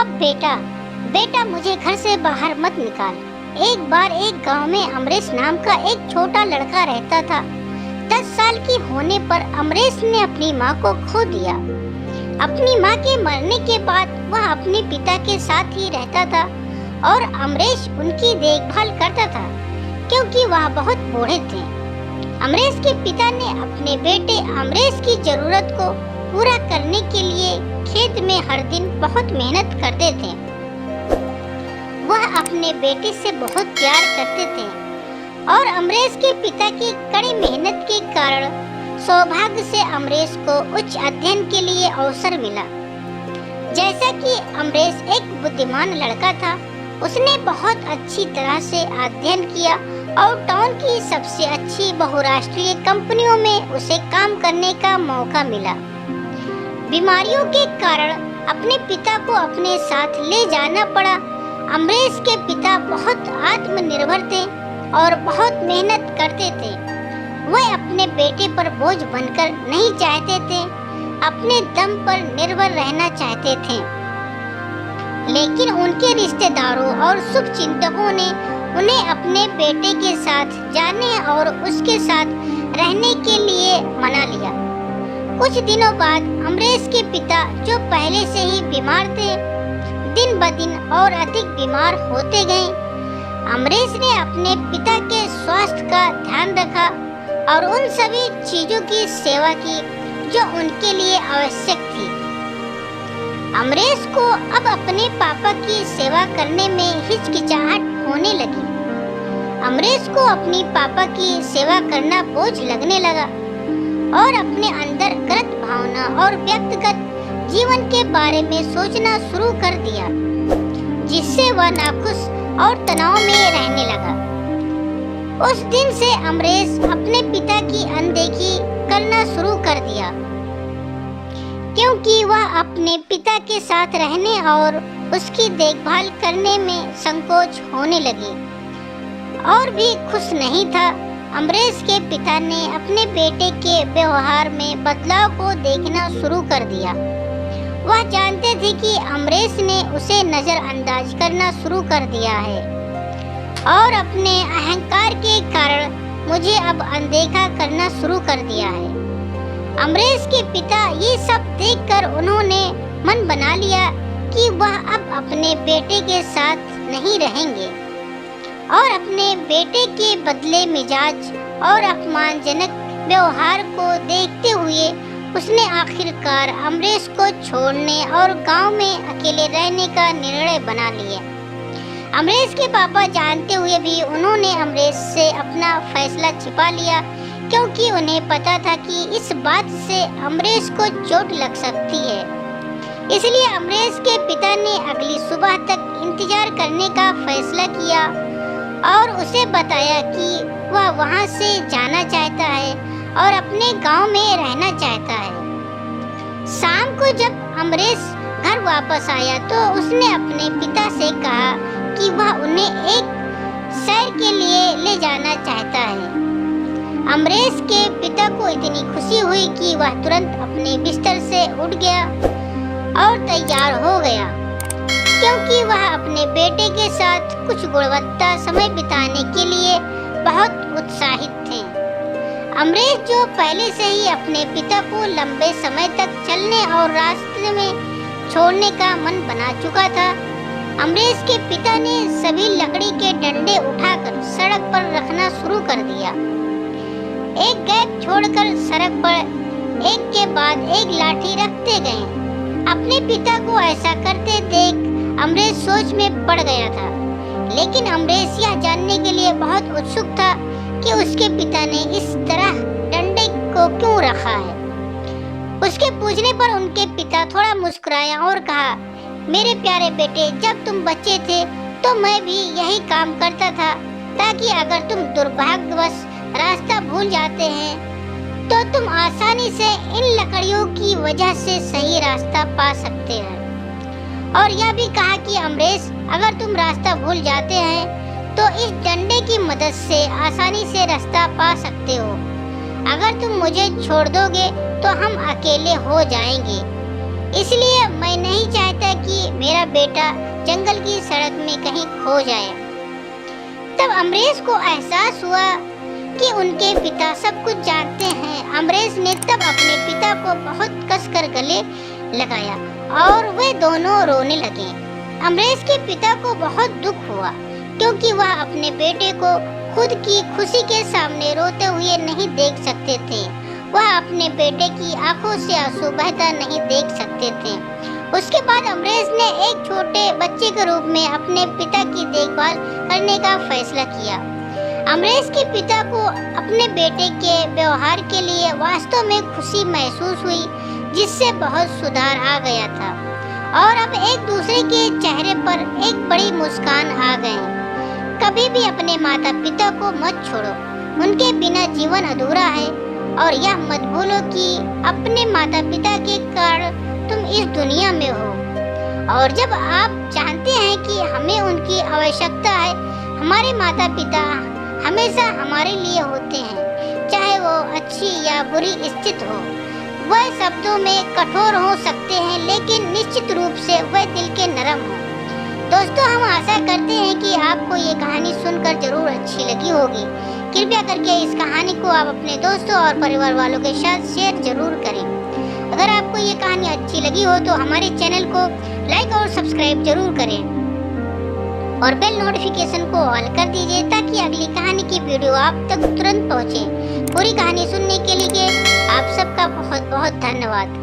बेटा बेटा मुझे घर से बाहर मत निकाल। एक बार एक गांव में अमरीश नाम का एक छोटा लड़का रहता था। 10 साल की होने पर अमरीश ने अपनी माँ को खो दिया। अपनी माँ के मरने के बाद वह अपने पिता के साथ ही रहता था और अमरीश उनकी देखभाल करता था क्योंकि वह बहुत बूढ़े थे। अमरीश के पिता ने अपने बेटे अमरीश की जरूरत को पूरा करने के लिए खेत में हर दिन बहुत मेहनत करते थे। वह अपने बेटे से बहुत प्यार करते थे और अमरीश के पिता की कड़ी मेहनत के कारण सौभाग्य से अमरीश को उच्च अध्ययन के लिए अवसर मिला। जैसा कि अमरीश एक बुद्धिमान लड़का था, उसने बहुत अच्छी तरह से अध्ययन किया और टाउन की सबसे अच्छी बहुराष्ट्रीय कंपनियों में उसे काम करने का मौका मिला। बीमारियों के कारण अपने पिता को अपने साथ ले जाना पड़ा। अमरीश के पिता बहुत आत्मनिर्भर थे और बहुत मेहनत करते थे। वह अपने बेटे पर बोझ बनकर नहीं चाहते थे, अपने दम पर निर्भर रहना चाहते थे। लेकिन उनके रिश्तेदारों और शुभचिंतकों ने उन्हें अपने बेटे के साथ जाने और उसके साथ रहने के लिए मना लिया। कुछ दिनों बाद अमरीश के पिता, जो पहले से ही बीमार थे, दिन ब दिन और अधिक बीमार होते गए। अमरीश ने अपने पिता के स्वास्थ्य का ध्यान रखा और उन सभी चीजों की सेवा की जो उनके लिए आवश्यक थी। अमरीश को अब अपने पापा की सेवा करने में हिचकिचाहट होने लगी। अमरीश को अपनी पापा की सेवा करना बोझ लगने लगा और अपने अंदर गलत भावना और व्यक्तिगत जीवन के बारे में सोचना शुरू कर दिया, जिससे वह नाखुश और तनाव में रहने लगा। उस दिन से अमरीश अपने पिता की अनदेखी करना शुरू कर दिया क्योंकि वह अपने पिता के साथ रहने और उसकी देखभाल करने में संकोच होने लगी और भी खुश नहीं था। अमरीश के पिता ने अपने बेटे के व्यवहार में बदलाव को देखना शुरू कर दिया। वह जानते थे कि अमरीश ने उसे नजरअंदाज करना शुरू कर दिया है और अपने अहंकार के कारण मुझे अब अनदेखा करना शुरू कर दिया है। अमरीश के पिता ये सब देखकर उन्होंने मन बना लिया कि वह अब अपने बेटे के साथ नहीं रहेंगे और अपने बेटे के बदले मिजाज और अपमानजनक व्यवहार को देखते हुए उसने आखिरकार अमरीश को छोड़ने और गांव में अकेले रहने का निर्णय बना लिया। अमरीश के पापा जानते हुए भी उन्होंने अमरीश से अपना फैसला छिपा लिया क्योंकि उन्हें पता था कि इस बात से अमरीश को चोट लग सकती है। इसलिए अमरीश के पिता ने अगली सुबह तक इंतजार करने का फैसला किया और उसे बताया कि वह वहां से जाना चाहता है और अपने गांव में रहना चाहता है। शाम को जब अमरीश घर वापस आया तो उसने अपने पिता से कहा कि वह उन्हें एक सैर के लिए ले जाना चाहता है। अमरीश के पिता को इतनी खुशी हुई कि वह तुरंत अपने बिस्तर से उठ गया और तैयार हो गया क्योंकि वह अपने बेटे के साथ कुछ गुणवत्ता समय बिताने के लिए बहुत उत्साहित थे। अमरीश, जो पहले से ही अपने पिता को लंबे समय तक चलने और रास्ते में छोड़ने का मन बना चुका था, अमरीश के पिता ने सभी लकड़ी के डंडे उठाकर सड़क पर रखना शुरू कर दिया। एक गैप छोड़कर सड़क पर एक के बाद एक लाठी रखते गए। अपने पिता को ऐसा करते देख अमरीश सोच में पड़ गया था, लेकिन अमरीश यह जानने के लिए बहुत उत्सुक था कि उसके पिता ने इस तरह डंडे को क्यों रखा है। उसके पूछने पर उनके पिता थोड़ा मुस्कुराया और कहा, मेरे प्यारे बेटे, जब तुम बच्चे थे तो मैं भी यही काम करता था ताकि अगर तुम दुर्भाग्यवश रास्ता भूल जाते हैं तो तुम आसानी से इन लकड़ियों की वजह से सही रास्ता पा सकते हैं। और यह भी कहा कि अमरीश, अगर तुम रास्ता भूल जाते हैं तो इस डंडे की मदद से आसानी से रास्ता पा सकते हो। अगर तुम मुझे छोड़ दोगे तो हम अकेले हो जाएंगे, इसलिए मैं नहीं चाहता कि मेरा मेरा बेटा जंगल की सड़क में कहीं खो जाए। तब अमरीश को एहसास हुआ कि उनके पिता सब कुछ जानते हैं। अमरीश ने तब अपने पिता को बहुत कसकर गले लगाया और वे दोनों रोने लगे। अमरीश के पिता को बहुत दुख हुआ क्योंकि वह अपने बेटे को खुद की खुशी के सामने रोते हुए नहीं देख सकते थे। वह अपने बेटे की आंखों से आंसू बहता नहीं देख सकते थे। उसके बाद अमरीश ने एक छोटे बच्चे के रूप में अपने पिता की देखभाल करने का फैसला किया। अमरीश के पिता को अपने बेटे के व्यवहार के लिए वास्तव में खुशी महसूस हुई, जिससे बहुत सुधार आ गया था और अब एक दूसरे के चेहरे पर एक बड़ी मुस्कान आ गई। कभी भी अपने माता पिता को मत छोड़ो, उनके बिना जीवन अधूरा है। और यह मत भूलो कि अपने माता पिता के कारण तुम इस दुनिया में हो। और जब आप जानते हैं कि हमें उनकी आवश्यकता है, हमारे माता पिता हमेशा हमारे लिए होते हैं, चाहे वो अच्छी या बुरी स्थिति हो। वह शब्दों में कठोर हो सकते हैं, लेकिन निश्चित रूप से वह दिल के नरम हो। दोस्तों, हम आशा करते हैं कि आपको ये कहानी सुनकर जरूर अच्छी लगी होगी। कृपया करके इस कहानी को आप अपने दोस्तों और परिवार वालों के साथ शेयर जरूर करें। अगर आपको ये कहानी अच्छी लगी हो तो हमारे चैनल को लाइक और सब्सक्राइब जरूर करें और बेल नोटिफिकेशन को ऑल कर दीजिए ताकि अगली कहानी की वीडियो आप तक तुरंत पहुंचे। पूरी कहानी सुनने के लिए आप सबका बहुत बहुत धन्यवाद।